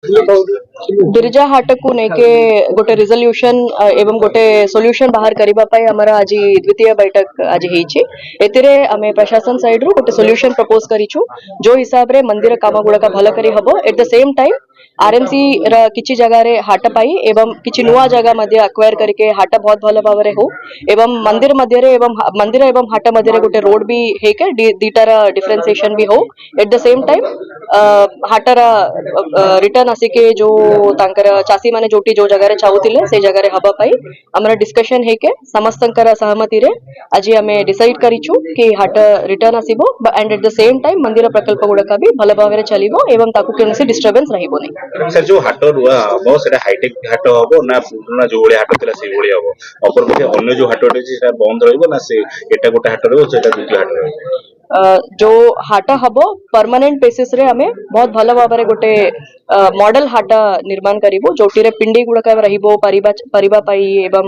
बिरजा हाट को लेके गोटे रिजोल्यूशन एवं गोटे सॉल्यूशन बाहर करबा पई हमरा आज द्वितीय बैठक आज हेछि एतिरे आमे प्रशासन साइड रो गोटे सॉल्यूशन प्रपोज करिछु जो हिसाब रे मंदिर काम गुडा का भल करी हबो eight the same time RMC रा किछि जगह रे हाट पाई एवं किछि नुवा जगह मध्ये अक्वायर करके हाट बहुत भल भाव हो एवं मंदिर एवं हाट मध्ये रे गोटे रोड भी हेके दीटार डिफरेंशिएशन भी हो एट द सेम टाइम हाटर रिटर्न आसिके जो तांकर चासी माने जोटी जो जगह रे चाहुतिले से जगह रे हबा पाई हमरा डिस्कशन हेके समस्तंकर सहमति रे आज हमें डिसाइड करिछु कि हाट रिटर्न आसीबो and at the same time मंदिर प्रकल्प गुडका भी भल भाव रे चलिबो एवं ताकू केनसी डिस्टर्बेंस रहइबो नै सर जो हाट रुआ हबो सेटा हाईटेक हाट हबो ना पुराना जो बळे हाट थिला से बळे हबो अपर मध्ये अन्य जो हाट अछि सेटा बंद रहइबो ना से एटा गोटे हाट रहइबो सेटा दुटी हाट रहइबो जो हाट हबो परमानेंट बेसिस रे हमें बहुत भल भाव रे गोटे मॉडल हाट निर्माण करिबो जोटी रे पिंडी गुडका रहिबो परिबा पाई एवं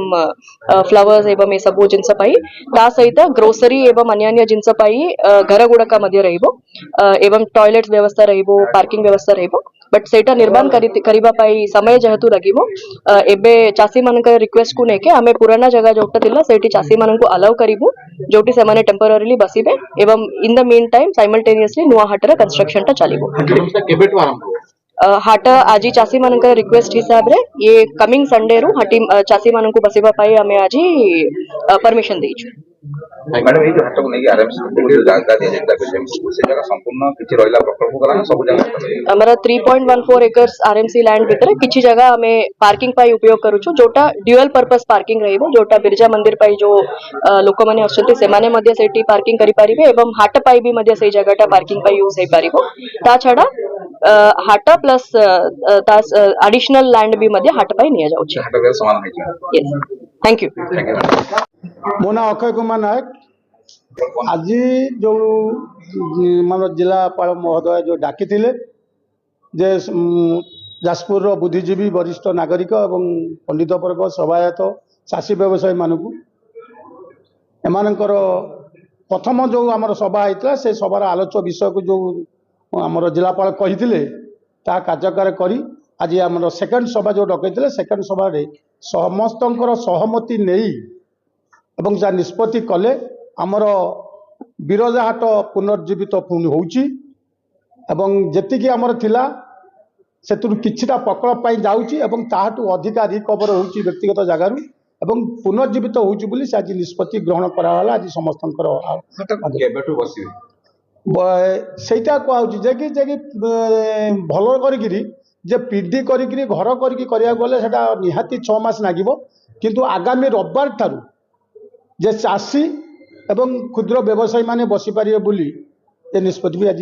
फ्लावर्स एवं ए सब जिंस पाई ता सहित ग्रोसरी एवं अन्य अन्य जिंस पाई घर गुडका मध्य रहिबो एवं टॉयलेट्स व्यवस्था रहिबो पार्किंग व्यवस्था रहिबो बट सेटा निर्माण करिबा पाई समय जेहेतु लगिबो एबे चासी मानक रिक्वेस्ट को नेके हमें पुराना जगह जोटा थिला सेठी चासी मानन को अलाउ करिबो जोटी से माने टेम्पररीली बसिबे एवं in the mean time simultaneously नुआ हाटर कंस्ट्रक्शन टा चलिबो हाट आज चासी मानक रिक्वेस्ट हिसाब रे ये कमिंग संडे रु हाटी चासी मानन को बसिबा पाई हमें आज परमिशन देइछु मैडम ये जो हाट को नहीं आरएमसी को जो जागा दिया जाता है से जगह संपूर्ण किछि रहिला प्रकल्प करा सब जगह हमरा 3.14 एकर्स आरएमसी लैंड भीतर किछि जगह हमें पार्किंग पाई उपयोग करूछु जोटा ड्यूअल पर्पस पार्किंग रहिबो जोटा बिरजा मंदिर पाई जो लोक माने असते से माने मध्य सेठी पार्किंग करि परिबे एवं हाट पाई भी मध्य से जगहटा पार्किंग पाई यूज हे परिबो ता छडा हाट प्लस एडिशनल लैंड भी मध्य हाट पाई निया जाउछि हाट के समान है यस थैंक यू मो ना अक्षय कुमार नायक आज जो मान जिलापाल महोदय जो डाकी जे जाजपुर बुद्धिजीवी वरिष्ठ नागरिक एवं पंडित वर्ग सभायत चाषी व्यवसायी मानू एमानकर प्रथम जो आम सभा होता से सभार आलोच्य विषय को जो आम जिलापाल कही कार्यकारी करी आज आम सेकेंड सभा जो डकई सेकेंड सभा समस्त सहमति नहीं एवं जहाँ निष्पत्ति कले आमर बिरजा हाट पुनर्जीवित पुणी होउची एवं जेतिकी आमर थिला सेतुर किछिटा प्रकल्प पाई जाउची एवं ताहाटू अधिका रिकवर होउची व्यक्तिगत जगारू एवं पुनर्जीवित होउची बोली से आज निष्पत्ति ग्रहण करा होला आज समस्तंकर केबेटू बसी सेटा कहउची जे भलो करिगिरी जे पीडी करिगिरी घर करिकी करिया गले सेटा निहाती 6 मास लागिबो किंतु आगामी रविवार ठारू जे चाषी एवं क्षुद्र व्यवसायी माने बसी पारिबे बोली ए निष्पत्ति भी आज